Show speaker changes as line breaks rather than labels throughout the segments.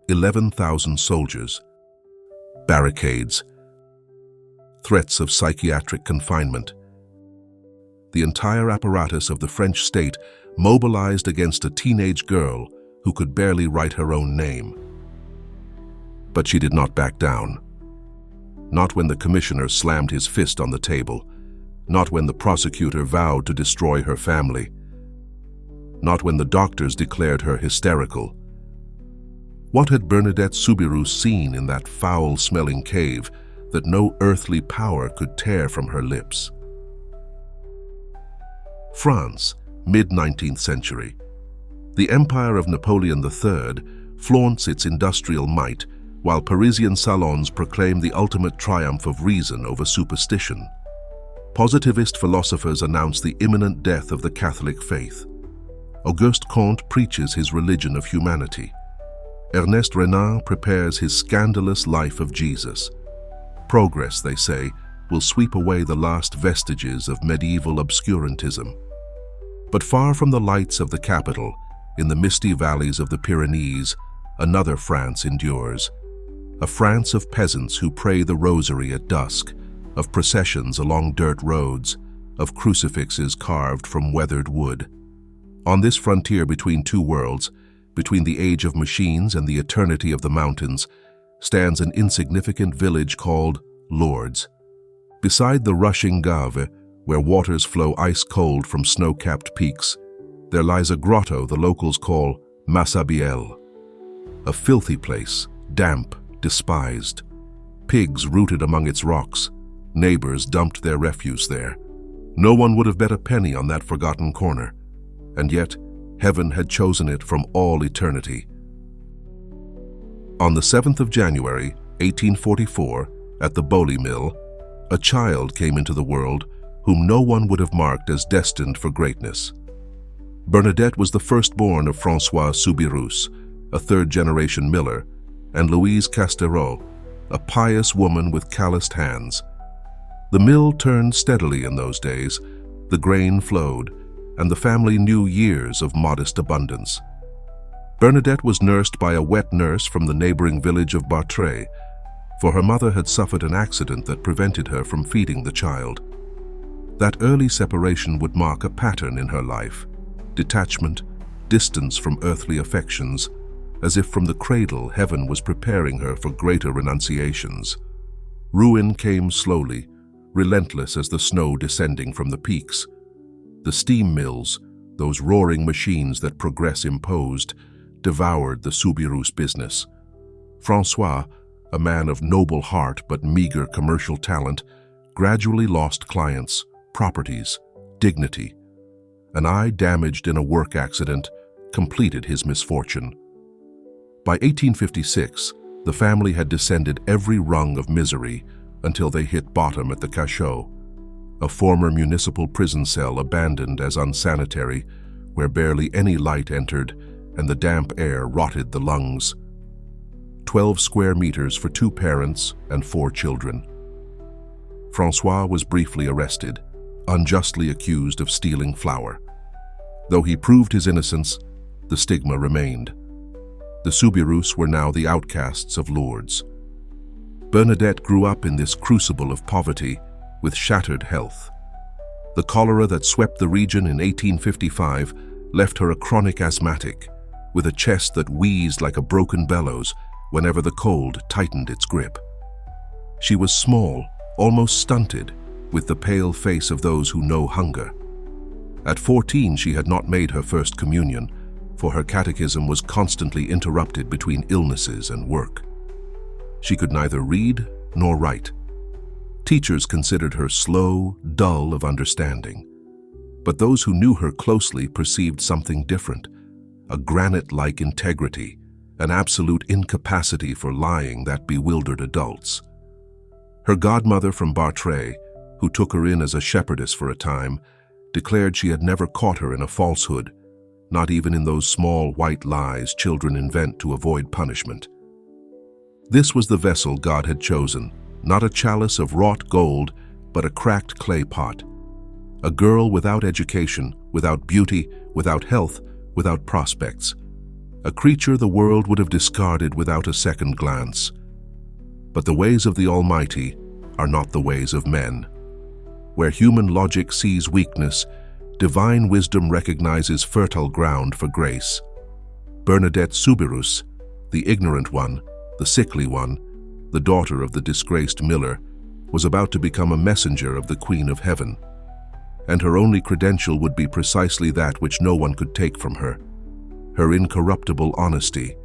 11,000 soldiers, barricades, threats of psychiatric confinement. The entire apparatus of the French state mobilized against a teenage girl who could barely write her own name. But she did not back down. Not when the commissioner slammed his fist on the table. Not when the prosecutor vowed to destroy her family. Not when the doctors declared her hysterical. What had Bernadette Soubirous seen in that foul-smelling cave that no earthly power could tear from her lips? France, mid-19th century. The empire of Napoleon III flaunts its industrial might, while Parisian salons proclaim the ultimate triumph of reason over superstition. Positivist philosophers announce the imminent death of the Catholic faith. Auguste Comte preaches his religion of humanity. Ernest Renan prepares his scandalous life of Jesus. Progress, they say, will sweep away the last vestiges of medieval obscurantism. But far from the lights of the capital, in the misty valleys of the Pyrenees, another France endures. A France of peasants who pray the rosary at dusk, of processions along dirt roads, of crucifixes carved from weathered wood. On this frontier between two worlds, between the age of machines and the eternity of the mountains, stands an insignificant village called Lourdes. Beside the rushing Gave, where waters flow ice-cold from snow-capped peaks, there lies a grotto the locals call Massabielle. A filthy place, damp, despised. Pigs rooted among its rocks. Neighbors dumped their refuse there. No one would have bet a penny on that forgotten corner. And yet, heaven had chosen it from all eternity. On the 7th of January, 1844, at the Boli Mill, a child came into the world whom no one would have marked as destined for greatness. Bernadette was the firstborn of François Soubirous, a third-generation miller, and Louise Castereau, a pious woman with calloused hands. The mill turned steadily in those days, the grain flowed, and the family knew years of modest abundance. Bernadette was nursed by a wet nurse from the neighboring village of Bartray, for her mother had suffered an accident that prevented her from feeding the child. That early separation would mark a pattern in her life: detachment, distance from earthly affections, as if from the cradle heaven was preparing her for greater renunciations. Ruin came slowly, relentless as the snow descending from the peaks. The steam mills, those roaring machines that progress imposed, devoured the Soubirous business. François, a man of noble heart but meager commercial talent, gradually lost clients, properties, dignity. An eye damaged in a work accident completed his misfortune. By 1856, the family had descended every rung of misery until they hit bottom at the Cachot, a former municipal prison cell abandoned as unsanitary, where barely any light entered and the damp air rotted the lungs. 12 square meters for 2 parents and 4 children. François was briefly arrested, unjustly accused of stealing flour. Though he proved his innocence, the stigma remained. The Soubirous were now the outcasts of Lourdes. Bernadette grew up in this crucible of poverty with shattered health. The cholera that swept the region in 1855 left her a chronic asthmatic, with a chest that wheezed like a broken bellows whenever the cold tightened its grip. She was small, almost stunted, with the pale face of those who know hunger. At 14, she had not made her first communion, for her catechism was constantly interrupted between illnesses and work. She could neither read nor write. Teachers considered her slow, dull of understanding. But those who knew her closely perceived something different, a granite-like integrity, an absolute incapacity for lying that bewildered adults. Her godmother from Bartray, who took her in as a shepherdess for a time, declared she had never caught her in a falsehood, not even in those small white lies children invent to avoid punishment. This was the vessel God had chosen, not a chalice of wrought gold, but a cracked clay pot. A girl without education, without beauty, without health, without prospects. a creature the world would have discarded without a second glance. But the ways of the Almighty are not the ways of men. Where human logic sees weakness, divine wisdom recognizes fertile ground for grace. Bernadette Soubirous, the ignorant one, the sickly one, the daughter of the disgraced miller, was about to become a messenger of the Queen of Heaven. And her only credential would be precisely that which no one could take from her: her incorruptible honesty,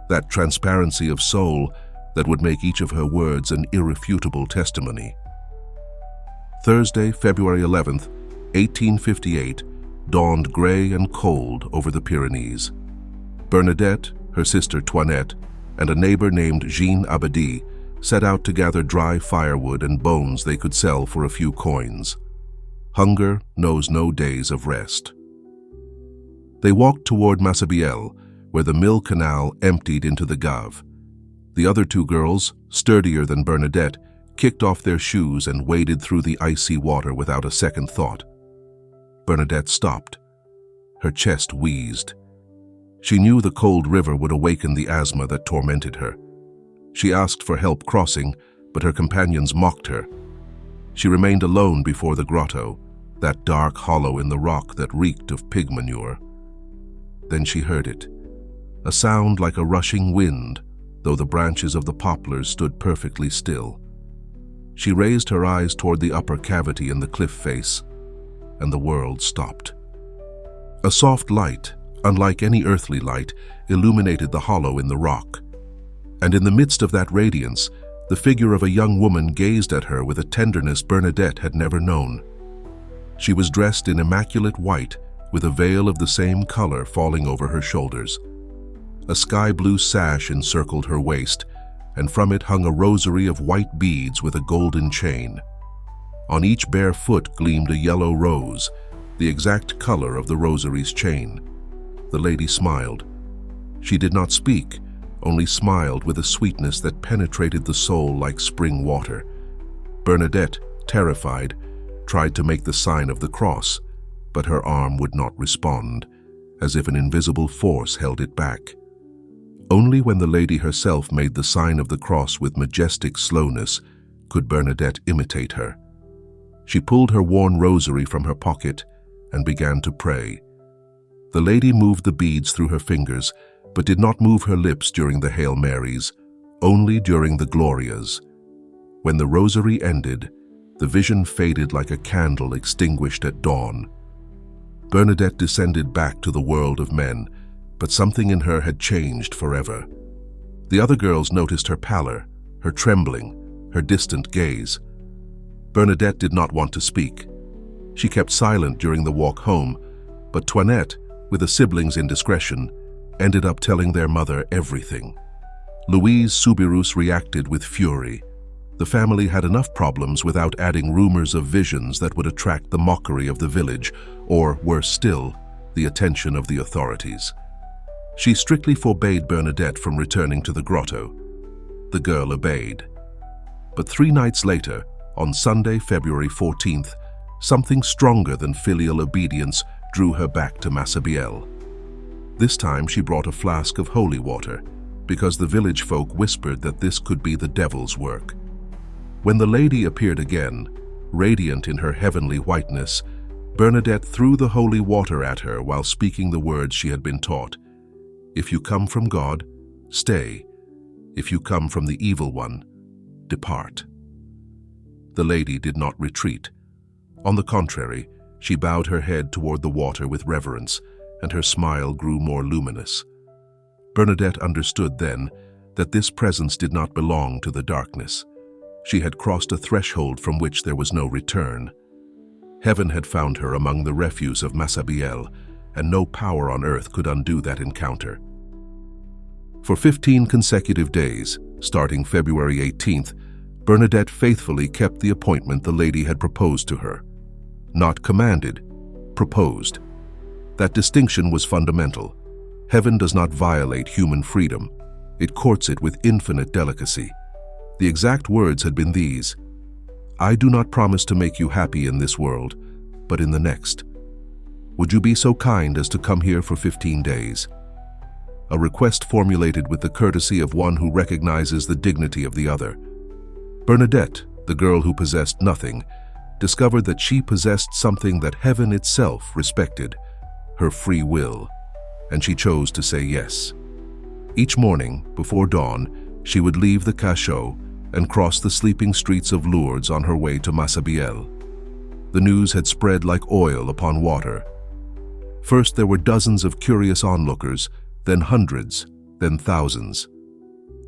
that transparency of soul that would make each of her words an irrefutable testimony. Thursday, February 11th, 1858, dawned gray and cold over the Pyrenees. Bernadette, her sister Toinette, and a neighbor named Jean Abadie set out to gather dry firewood and bones they could sell for a few coins. Hunger knows no days of rest. They walked toward Massabielle, where the mill canal emptied into the Gave. The other two girls, sturdier than Bernadette, kicked off their shoes and waded through the icy water without a second thought. Bernadette stopped. Her chest wheezed. She knew the cold river would awaken the asthma that tormented her. She asked for help crossing, but her companions mocked her. She remained alone before the grotto, that dark hollow in the rock that reeked of pig manure. Then she heard it, a sound like a rushing wind, though the branches of the poplars stood perfectly still. She raised her eyes toward the upper cavity in the cliff face, and the world stopped. A soft light, unlike any earthly light, illuminated the hollow in the rock. And in the midst of that radiance, the figure of a young woman gazed at her with a tenderness Bernadette had never known. She was dressed in immaculate white, with a veil of the same color falling over her shoulders. A sky-blue sash encircled her waist, and from it hung a rosary of white beads with a golden chain. On each bare foot gleamed a yellow rose, the exact color of the rosary's chain. The lady smiled. She did not speak, only smiled with a sweetness that penetrated the soul like spring water. Bernadette, terrified, tried to make the sign of the cross, but her arm would not respond, as if an invisible force held it back. Only when the lady herself made the sign of the cross with majestic slowness could Bernadette imitate her. She pulled her worn rosary from her pocket and began to pray. The lady moved the beads through her fingers, but did not move her lips during the Hail Marys, only during the Glorias. When the rosary ended, the vision faded like a candle extinguished at dawn. Bernadette descended back to the world of men, but something in her had changed forever. The other girls noticed her pallor, her trembling, her distant gaze. Bernadette did not want to speak. She kept silent during the walk home, but Toinette, with a sibling's indiscretion, ended up telling their mother everything. Louise Soubirous reacted with fury. The family had enough problems without adding rumors of visions that would attract the mockery of the village, or, worse still, the attention of the authorities. She strictly forbade Bernadette from returning to the grotto. The girl obeyed. But 3 nights later, on Sunday, February 14th, something stronger than filial obedience drew her back to Massabielle. This time she brought a flask of holy water, because the village folk whispered that this could be the devil's work. When the lady appeared again, radiant in her heavenly whiteness, Bernadette threw the holy water at her while speaking the words she had been taught. If you come from God, stay. If you come from the evil one, depart. The lady did not retreat. On the contrary, she bowed her head toward the water with reverence, and her smile grew more luminous. Bernadette understood then that this presence did not belong to the darkness. She had crossed a threshold from which there was no return. Heaven had found her among the refuse of Massabielle, and no power on earth could undo that encounter. For 15 consecutive days, starting February 18th, Bernadette faithfully kept the appointment the lady had proposed to her. Not commanded, proposed. That distinction was fundamental. Heaven does not violate human freedom. It courts it with infinite delicacy. The exact words had been these: I do not promise to make you happy in this world, but in the next. Would you be so kind as to come here for 15 days? a request formulated with the courtesy of one who recognizes the dignity of the other. Bernadette, the girl who possessed nothing, discovered that she possessed something that heaven itself respected, her free will, and she chose to say yes. Each morning, before dawn, she would leave the cachot and cross the sleeping streets of Lourdes on her way to Massabielle. The news had spread like oil upon water. First there were dozens of curious onlookers, then hundreds, then thousands.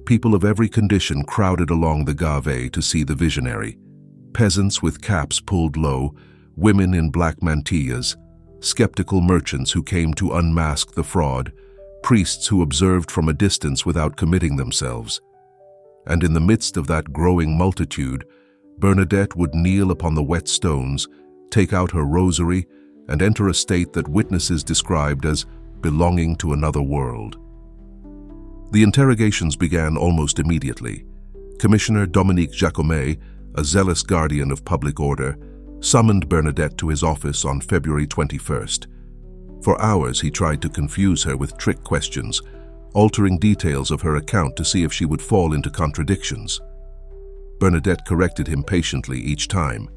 People of every condition crowded along the Gave to see the visionary. Peasants with caps pulled low, women in black mantillas, skeptical merchants who came to unmask the fraud, priests who observed from a distance without committing themselves. And in the midst of that growing multitude, Bernadette would kneel upon the wet stones, take out her rosary, and enter a state that witnesses described as belonging to another world. The interrogations began almost immediately. Commissioner Dominique Jacomet, a zealous guardian of public order, summoned Bernadette to his office on February 21st. For hours he tried to confuse her with trick questions, altering details of her account to see if she would fall into contradictions. Bernadette corrected him patiently each time.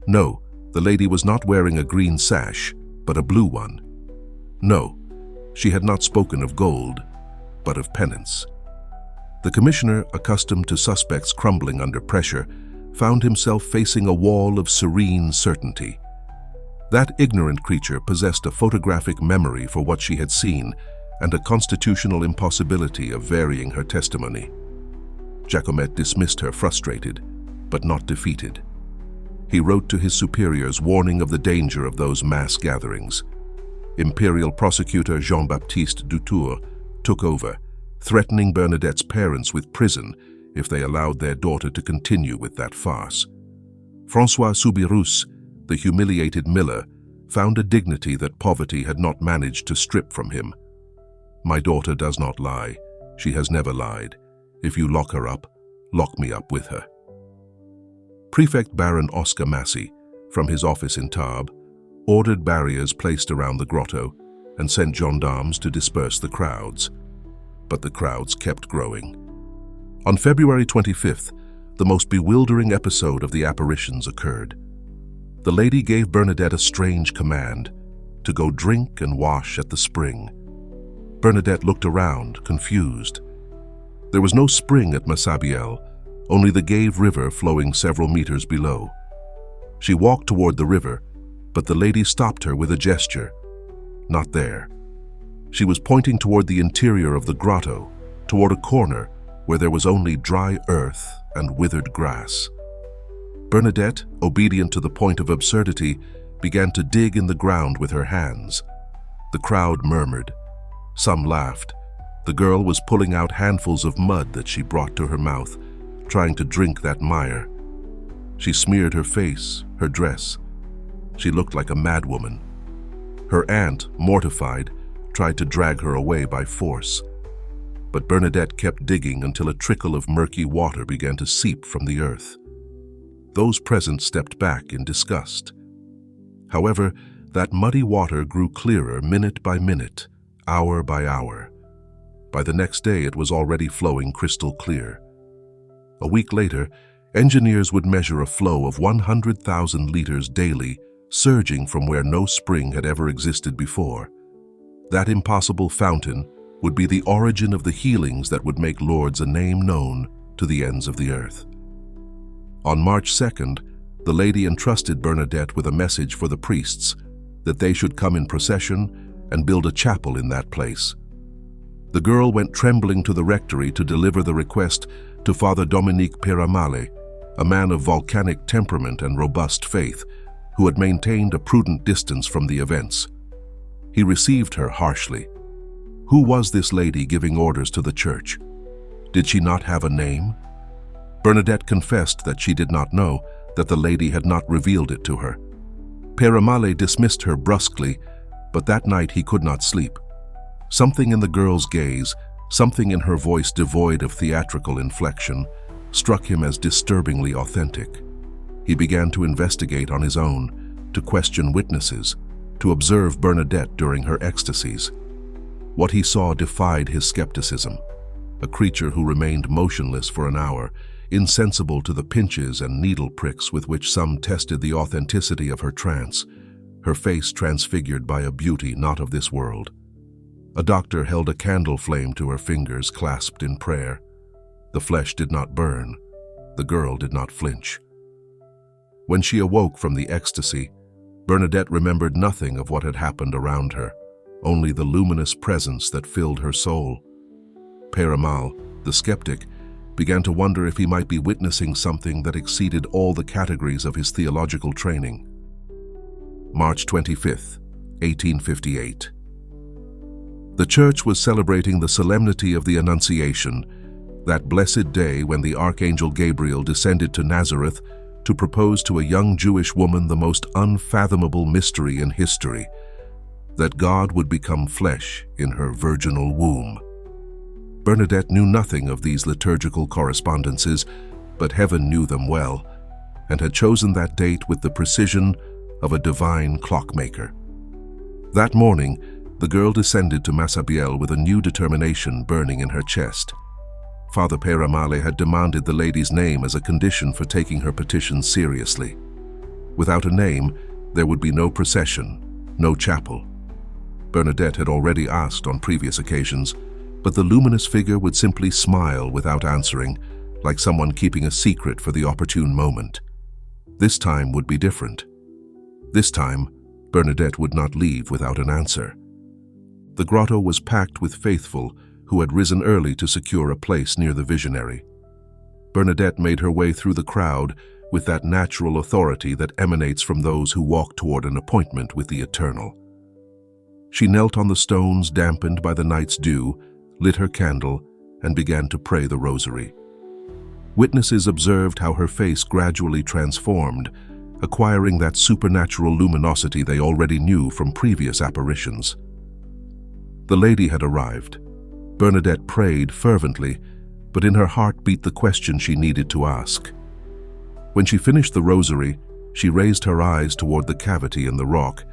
No, the lady was not wearing a green sash, but a blue one. No, she had not spoken of gold, but of penance. The commissioner, accustomed to suspects crumbling under pressure, found himself facing a wall of serene certainty. That ignorant creature possessed a photographic memory for what she had seen and a constitutional impossibility of varying her testimony. Jacomet dismissed her frustrated, but not defeated. He wrote to his superiors warning of the danger of those mass gatherings. Imperial prosecutor Jean-Baptiste Dutour took over, threatening Bernadette's parents with prison if they allowed their daughter to continue with that farce. François Soubirous, the humiliated miller, found a dignity that poverty had not managed to strip from him. "My daughter does not lie. She has never lied. If you lock her up, lock me up with her." Prefect Baron Oscar Massey, from his office in Tarbes, ordered barriers placed around the grotto and sent gendarmes to disperse the crowds. But the crowds kept growing. On February 25th, the most bewildering episode of the apparitions occurred. The lady gave Bernadette a strange command, to go drink and wash at the spring. Bernadette looked around, confused. There was no spring at Massabielle, only the Gave River flowing several meters below. She walked toward the river, but the lady stopped her with a gesture. Not there. She was pointing toward the interior of the grotto, toward a corner where there was only dry earth and withered grass. Bernadette, obedient to the point of absurdity, began to dig in the ground with her hands. The crowd murmured. Some laughed. The girl was pulling out handfuls of mud that she brought to her mouth, trying to drink that mire. She smeared her face, her dress. She looked like a madwoman. Her aunt, mortified, tried to drag her away by force. But Bernadette kept digging until a trickle of murky water began to seep from the earth. Those present stepped back in disgust. However, that muddy water grew clearer minute by minute, hour by hour. By the next day, it was already flowing crystal clear. A week later, engineers would measure a flow of 100,000 liters daily, surging from where no spring had ever existed before. That impossible fountain would be the origin of the healings that would make Lourdes a name known to the ends of the earth. On March 2nd, the lady entrusted Bernadette with a message for the priests, that they should come in procession and build a chapel in that place. The girl went trembling to the rectory to deliver the request to Father Dominique Peramale, a man of volcanic temperament and robust faith, who had maintained a prudent distance from the events. He received her harshly. Who was this lady giving orders to the church? Did she not have a name? Bernadette confessed that she did not know, that the lady had not revealed it to her. Peramale dismissed her brusquely, but that night he could not sleep. Something in the girl's gaze, something in her voice devoid of theatrical inflection, struck him as disturbingly authentic. He began to investigate on his own, to question witnesses, to observe Bernadette during her ecstasies. What he saw defied his skepticism. A creature who remained motionless for an hour, insensible to the pinches and needle pricks with which some tested the authenticity of her trance, her face transfigured by a beauty not of this world. A doctor held a candle flame to her fingers, clasped in prayer. The flesh did not burn. The girl did not flinch. When she awoke from the ecstasy, Bernadette remembered nothing of what had happened around her, only the luminous presence that filled her soul. Père Amal, the skeptic, began to wonder if he might be witnessing something that exceeded all the categories of his theological training. March 25th, 1858. The Church was celebrating the solemnity of the Annunciation, that blessed day when the Archangel Gabriel descended to Nazareth to propose to a young Jewish woman the most unfathomable mystery in history, that God would become flesh in her virginal womb. Bernadette knew nothing of these liturgical correspondences, but heaven knew them well, and had chosen that date with the precision of a divine clockmaker. That morning, the girl descended to Massabielle with a new determination burning in her chest. Father Père Amal had demanded the lady's name as a condition for taking her petition seriously. Without a name, there would be no procession, no chapel. Bernadette had already asked on previous occasions, but the luminous figure would simply smile without answering, like someone keeping a secret for the opportune moment. This time would be different. This time, Bernadette would not leave without an answer. The grotto was packed with faithful who had risen early to secure a place near the visionary. Bernadette made her way through the crowd with that natural authority that emanates from those who walk toward an appointment with the eternal. She knelt on the stones dampened by the night's dew, lit her candle, and began to pray the rosary. Witnesses observed how her face gradually transformed, acquiring that supernatural luminosity they already knew from previous apparitions. The lady had arrived. Bernadette prayed fervently, but in her heart beat the question she needed to ask. When she finished the rosary, she raised her eyes toward the cavity in the rock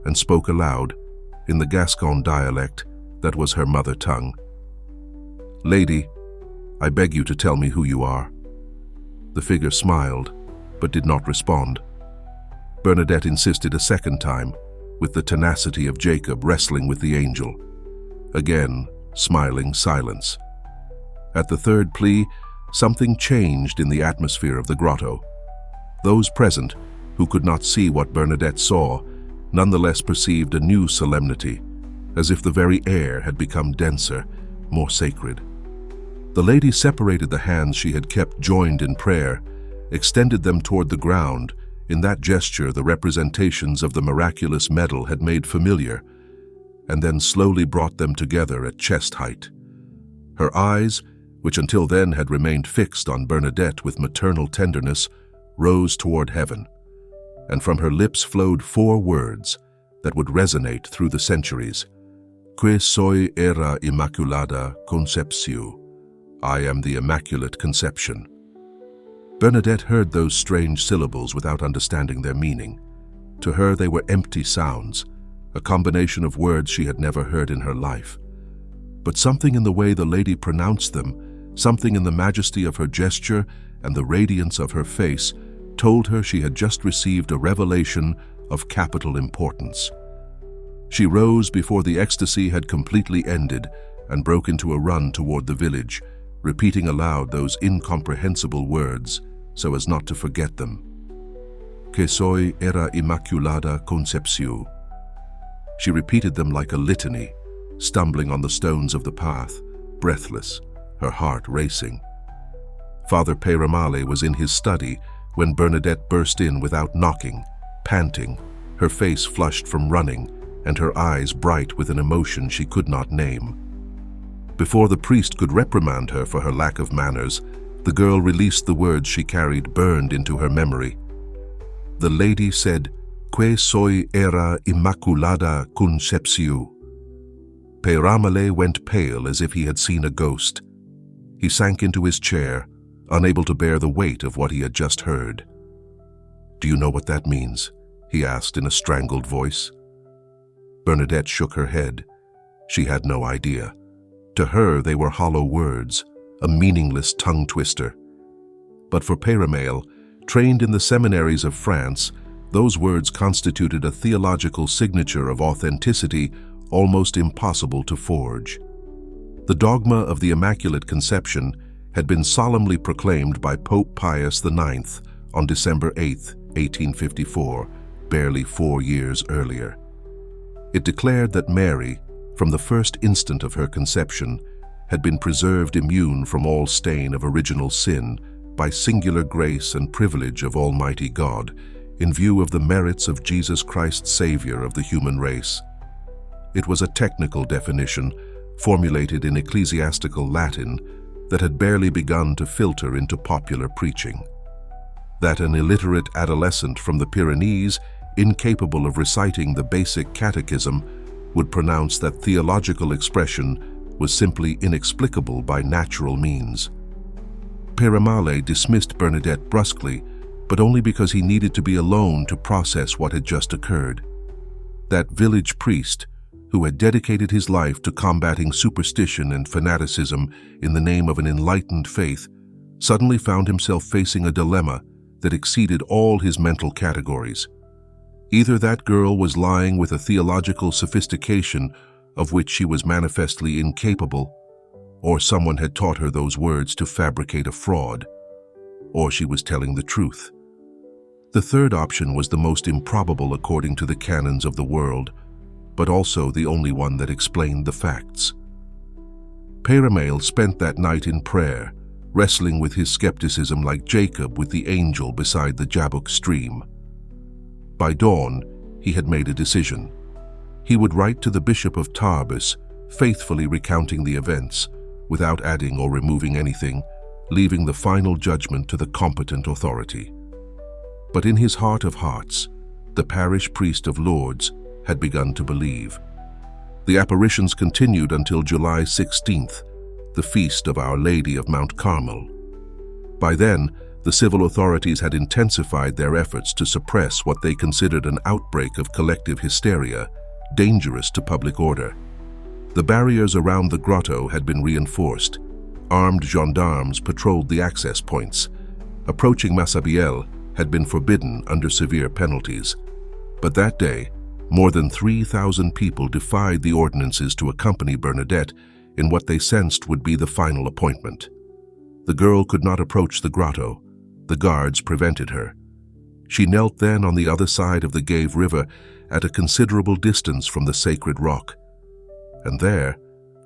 and spoke aloud, in the Gascon dialect that was her mother tongue. "Lady, I beg you to tell me who you are." The figure smiled, but did not respond. Bernadette insisted a second time, with the tenacity of Jacob wrestling with the angel. Again, smiling silence. At the third plea, something changed in the atmosphere of the grotto. Those present, who could not see what Bernadette saw, nonetheless perceived a new solemnity, as if the very air had become denser, more sacred. The lady separated the hands she had kept joined in prayer, extended them toward the ground. In that gesture, the representations of the miraculous medal had made familiar, and then slowly brought them together at chest height. Her eyes, which until then had remained fixed on Bernadette with maternal tenderness, rose toward heaven, and from her lips flowed 4 words that would resonate through the centuries. Que soy era immaculada conceptio. I am the Immaculate Conception. Bernadette heard those strange syllables without understanding their meaning. To her they were empty sounds, a combination of words she had never heard in her life. But something in the way the lady pronounced them, something in the majesty of her gesture and the radiance of her face, told her she had just received a revelation of capital importance. She rose before the ecstasy had completely ended and broke into a run toward the village, repeating aloud those incomprehensible words so as not to forget them. Que soy era immaculada conceptio. She repeated them like a litany, stumbling on the stones of the path, breathless, her heart racing. Father Père Amal was in his study when Bernadette burst in without knocking, panting, her face flushed from running, and her eyes bright with an emotion she could not name. Before the priest could reprimand her for her lack of manners, the girl released the words she carried burned into her memory. The lady said, Que soy era immaculada conceptio. Père Amal went pale as if he had seen a ghost. He sank into his chair, unable to bear the weight of what he had just heard. Do you know what that means? He asked in a strangled voice. Bernadette shook her head. She had no idea. To her, they were hollow words, a meaningless tongue twister. But for Péramel, trained in the seminaries of France, those words constituted a theological signature of authenticity almost impossible to forge. The dogma of the Immaculate Conception had been solemnly proclaimed by Pope Pius IX on December 8, 1854, barely 4 years earlier. It declared that Mary, from the first instant of her conception, had been preserved immune from all stain of original sin by singular grace and privilege of Almighty God, in view of the merits of Jesus Christ, Savior of the human race. It was a technical definition, formulated in ecclesiastical Latin, that had barely begun to filter into popular preaching. That an illiterate adolescent from the Pyrenees, incapable of reciting the basic catechism, would pronounce that theological expression was simply inexplicable by natural means. Péramel dismissed Bernadette brusquely, but only because he needed to be alone to process what had just occurred. That village priest, who had dedicated his life to combating superstition and fanaticism in the name of an enlightened faith, suddenly found himself facing a dilemma that exceeded all his mental categories. Either that girl was lying with a theological sophistication of which she was manifestly incapable, or someone had taught her those words to fabricate a fraud, or she was telling the truth. The third option was the most improbable according to the canons of the world, but also the only one that explained the facts. Péramel spent that night in prayer, wrestling with his skepticism like Jacob with the angel beside the Jabbok stream. By dawn, he had made a decision. He would write to the Bishop of Tarbes, faithfully recounting the events, without adding or removing anything, leaving the final judgment to the competent authority. But in his heart of hearts, the parish priest of Lourdes had begun to believe. The apparitions continued until July 16th, the feast of Our Lady of Mount Carmel. By then, the civil authorities had intensified their efforts to suppress what they considered an outbreak of collective hysteria, dangerous to public order. The barriers around the grotto had been reinforced. Armed gendarmes patrolled the access points. Approaching Massabielle had been forbidden under severe penalties. But that day, more than 3,000 people defied the ordinances to accompany Bernadette in what they sensed would be the final appointment. The girl could not approach the grotto. The guards prevented her. She knelt then on the other side of the Gave River at a considerable distance from the sacred rock. And there,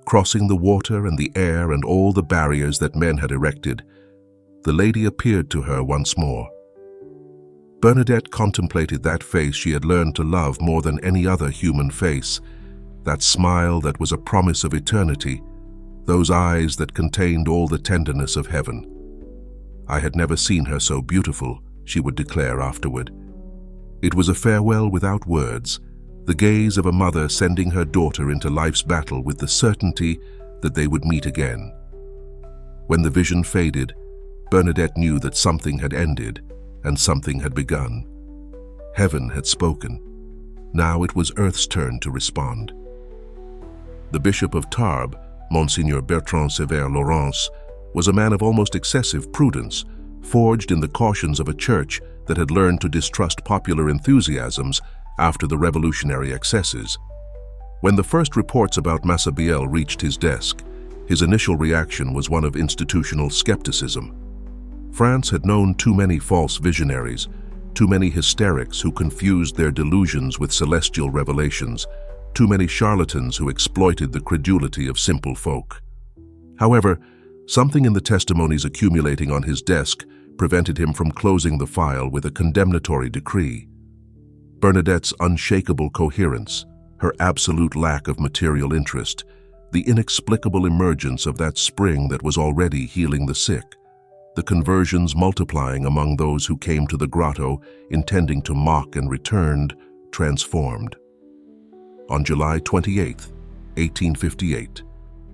crossing the water and the air and all the barriers that men had erected, the lady appeared to her once more. Bernadette contemplated that face she had learned to love more than any other human face, that smile that was a promise of eternity, those eyes that contained all the tenderness of heaven. I had never seen her so beautiful, she would declare afterward. It was a farewell without words, the gaze of a mother sending her daughter into life's battle with the certainty that they would meet again. When the vision faded, Bernadette knew that something had ended and something had begun. Heaven had spoken. Now it was earth's turn to respond. The Bishop of Tarbes, Monseigneur Bertrand Sévère Laurence, was a man of almost excessive prudence, forged in the cautions of a church that had learned to distrust popular enthusiasms after the revolutionary excesses. When the first reports about Massabielle reached his desk, his initial reaction was one of institutional skepticism. France had known too many false visionaries, too many hysterics who confused their delusions with celestial revelations, too many charlatans who exploited the credulity of simple folk. However, something in the testimonies accumulating on his desk prevented him from closing the file with a condemnatory decree. Bernadette's unshakable coherence, her absolute lack of material interest, the inexplicable emergence of that spring that was already healing the sick, the conversions multiplying among those who came to the grotto intending to mock and returned, transformed. On July 28, 1858,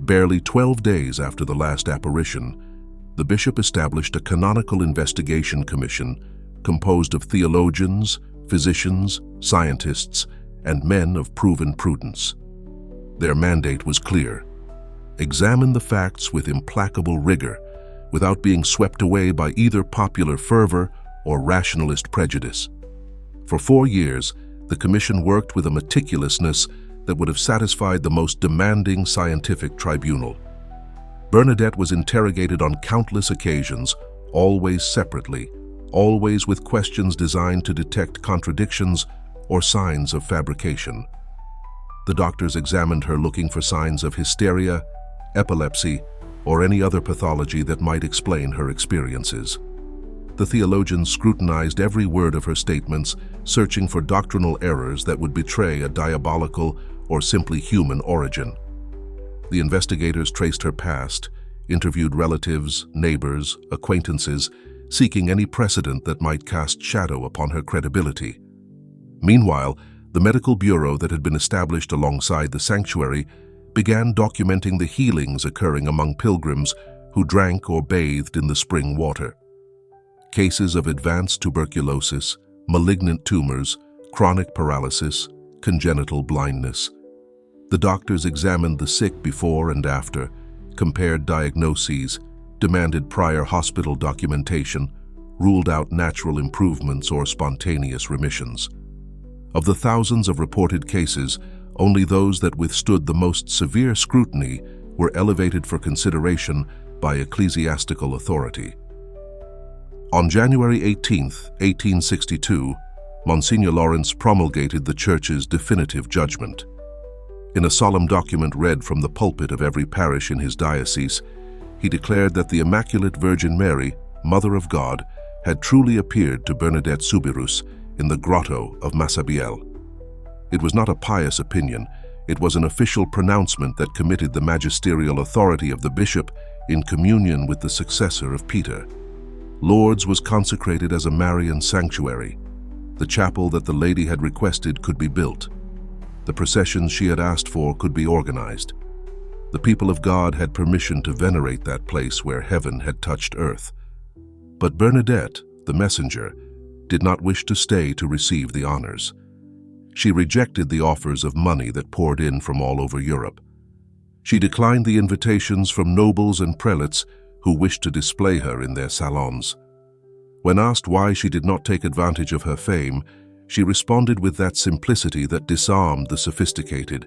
barely 12 days after the last apparition, the bishop established a canonical investigation commission composed of theologians, physicians, scientists, and men of proven prudence. Their mandate was clear: examine the facts with implacable rigor, without being swept away by either popular fervor or rationalist prejudice. For 4 years, the commission worked with a meticulousness that would have satisfied the most demanding scientific tribunal. Bernadette was interrogated on countless occasions, always separately, always with questions designed to detect contradictions or signs of fabrication. The doctors examined her looking for signs of hysteria, epilepsy, or any other pathology that might explain her experiences. The theologians scrutinized every word of her statements, searching for doctrinal errors that would betray a diabolical or simply human origin. The investigators traced her past, interviewed relatives, neighbors, acquaintances, seeking any precedent that might cast shadow upon her credibility. Meanwhile, the medical bureau that had been established alongside the sanctuary began documenting the healings occurring among pilgrims who drank or bathed in the spring water. Cases of advanced tuberculosis, malignant tumors, chronic paralysis, congenital blindness. The doctors examined the sick before and after, compared diagnoses, demanded prior hospital documentation, ruled out natural improvements or spontaneous remissions. Of the thousands of reported cases, only those that withstood the most severe scrutiny were elevated for consideration by ecclesiastical authority. On January 18, 1862, Monsignor Lawrence promulgated the Church's definitive judgment. In a solemn document read from the pulpit of every parish in his diocese, he declared that the Immaculate Virgin Mary, Mother of God, had truly appeared to Bernadette Soubirous in the Grotto of Massabielle. It was not a pious opinion, it was an official pronouncement that committed the magisterial authority of the bishop in communion with the successor of Peter. Lourdes was consecrated as a Marian sanctuary. The chapel that the lady had requested could be built. The processions she had asked for could be organized. The people of God had permission to venerate that place where heaven had touched earth. But Bernadette, the messenger, did not wish to stay to receive the honors. She rejected the offers of money that poured in from all over Europe. She declined the invitations from nobles and prelates who wished to display her in their salons. When asked why she did not take advantage of her fame, she responded with that simplicity that disarmed the sophisticated.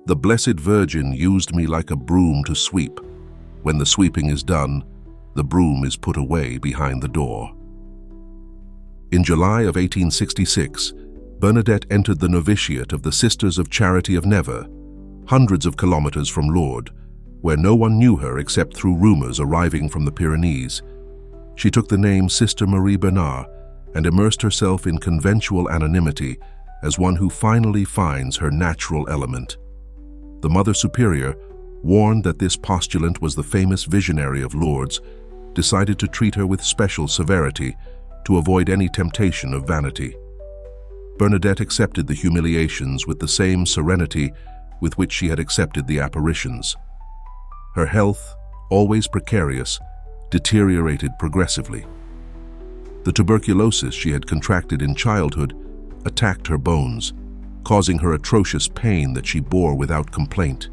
"The Blessed Virgin used me like a broom to sweep. When the sweeping is done, the broom is put away behind the door." In July of 1866, Bernadette entered the novitiate of the Sisters of Charity of Nevers, hundreds of kilometers from Lourdes, where no one knew her except through rumors arriving from the Pyrenees. She took the name Sister Marie Bernard and immersed herself in conventual anonymity as one who finally finds her natural element. The Mother Superior, warned that this postulant was the famous visionary of Lourdes, decided to treat her with special severity to avoid any temptation of vanity. Bernadette accepted the humiliations with the same serenity with which she had accepted the apparitions. Her health, always precarious, deteriorated progressively. The tuberculosis she had contracted in childhood attacked her bones, causing her atrocious pain that she bore without complaint.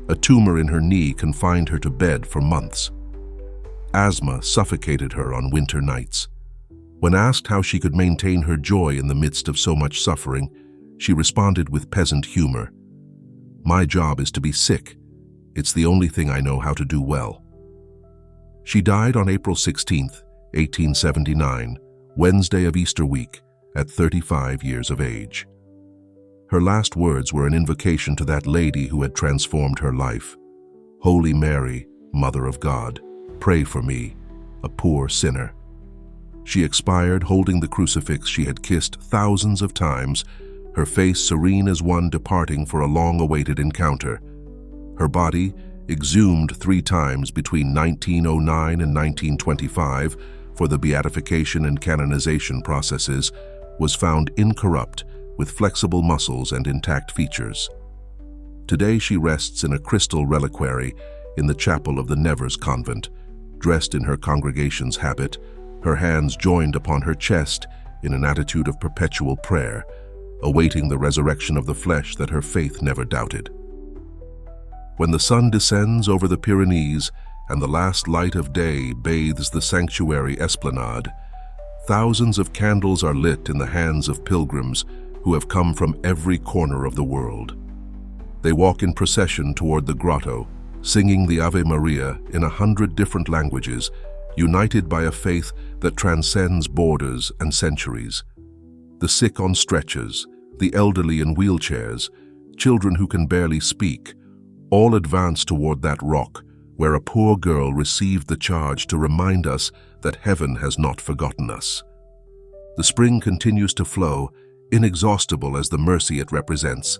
A tumor in her knee confined her to bed for months. Asthma suffocated her on winter nights. When asked how she could maintain her joy in the midst of so much suffering, she responded with peasant humor, "My job is to be sick. It's the only thing I know how to do well." She died on April 16, 1879, Wednesday of Easter week, at 35 years of age. Her last words were an invocation to that lady who had transformed her life. "Holy Mary, Mother of God, pray for me, a poor sinner." She expired holding the crucifix she had kissed thousands of times, her face serene as one departing for a long-awaited encounter. Her body, exhumed 3 times between 1909 and 1925 for the beatification and canonization processes, was found incorrupt, with flexible muscles and intact features. Today she rests in a crystal reliquary in the chapel of the Nevers convent, dressed in her congregation's habit, her hands joined upon her chest in an attitude of perpetual prayer, awaiting the resurrection of the flesh that her faith never doubted. When the sun descends over the Pyrenees and the last light of day bathes the sanctuary esplanade, thousands of candles are lit in the hands of pilgrims who have come from every corner of the world. They walk in procession toward the grotto, singing the Ave Maria in 100 different languages, united by a faith that transcends borders and centuries. The sick on stretchers, the elderly in wheelchairs, children who can barely speak, all advance toward that rock where a poor girl received the charge to remind us that heaven has not forgotten us. The spring continues to flow, inexhaustible as the mercy it represents.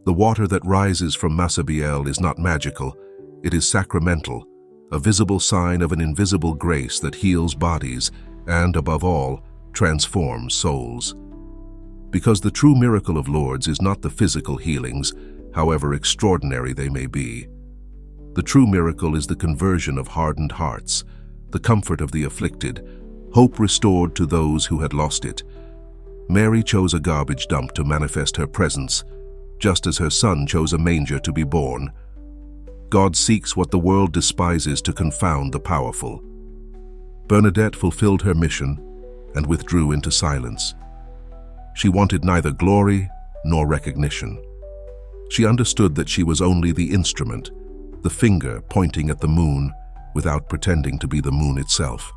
The water that rises from Massabielle is not magical, it is sacramental, a visible sign of an invisible grace that heals bodies and, above all, transforms souls. Because the true miracle of Lourdes is not the physical healings, however extraordinary they may be. The true miracle is the conversion of hardened hearts, the comfort of the afflicted, hope restored to those who had lost it. Mary chose a garbage dump to manifest her presence, just as her son chose a manger to be born. God seeks what the world despises to confound the powerful. Bernadette fulfilled her mission and withdrew into silence. She wanted neither glory nor recognition. She understood that she was only the instrument, the finger pointing at the moon without pretending to be the moon itself.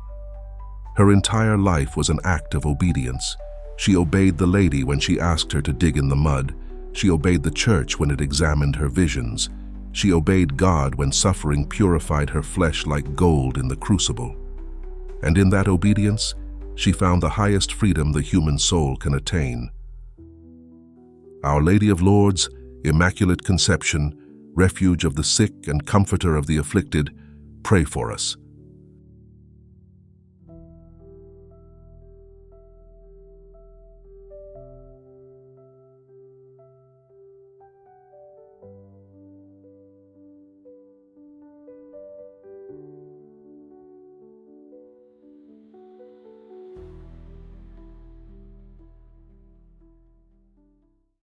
Her entire life was an act of obedience. She obeyed the lady when she asked her to dig in the mud. She obeyed the church when it examined her visions. She obeyed God when suffering purified her flesh like gold in the crucible. And in that obedience, she found the highest freedom the human soul can attain. Our Lady of Lourdes, Immaculate Conception, refuge of the sick and comforter of the afflicted, pray for us.